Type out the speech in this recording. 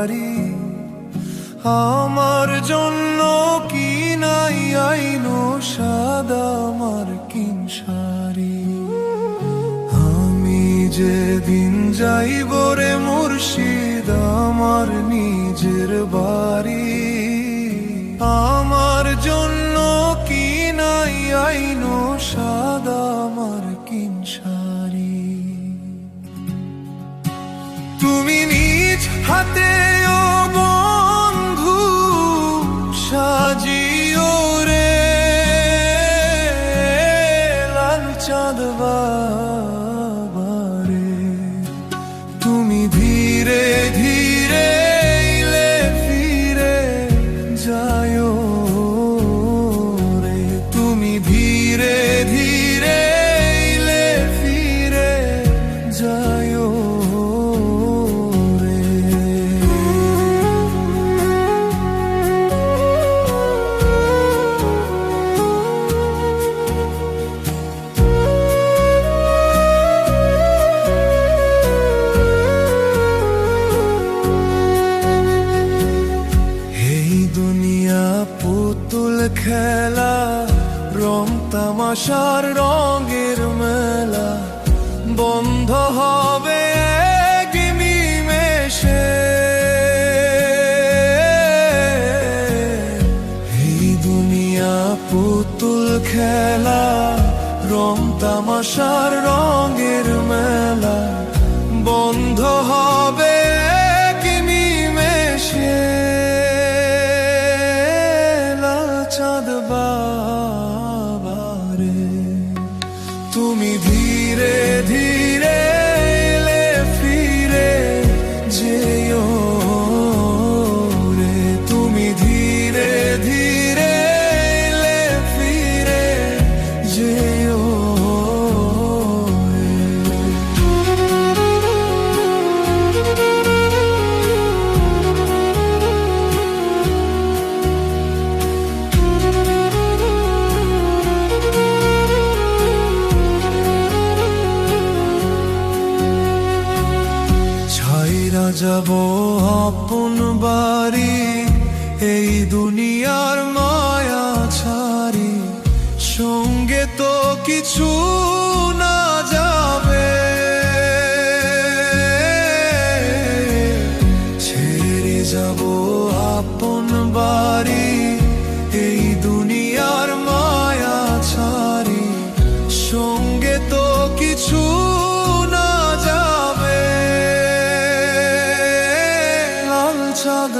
বাড়ি। আমার জন্য কি নাই আইনো সাদা মার্কিন শাড়ি। আমি যেদিন যাইব রে মুর্শিদ আমার নিজের বাড়ি, আমার জন্য কি নাই আইনো সাদা মার্কিন শাড়ি। তুমি নিজ হাতে ও বন্ধু সাজিও রে লাল চাঁদ বাবারে। তুমি ধীরে ধীরে এলে ফিরে যায়ো রে, তুমি ধীরে ধীরে এলে ফিরে যায়ো রে। এই দুনিয়া পুতুল খেলা, রং তামাশার রঙের মেলা, বন্ধ হবে এক নিমেষে। এই দুনিয়া পুতুল খেলা, রং তামাশার রঙের মেলা, বন্ধ হবে এক নিমেষে। লাল চাঁদ বাবারে, তুমি ধীরে ধীরে এলে ফিরে যেও রে, তুমি ধীরে ধীরে এলে ফিরে যেও রে। ছাইরা যাব আপন বাড়ি, এই দুনিয়ার মায়া ছাড়ি, সঙ্গে তো কিছু না যাবে। ছেড়ে যাব আপন বাড়ি, এই দুনিয়ার মায়া ছাড়ি, সঙ্গে তো কিছু না যাবে। লাল চাঁদ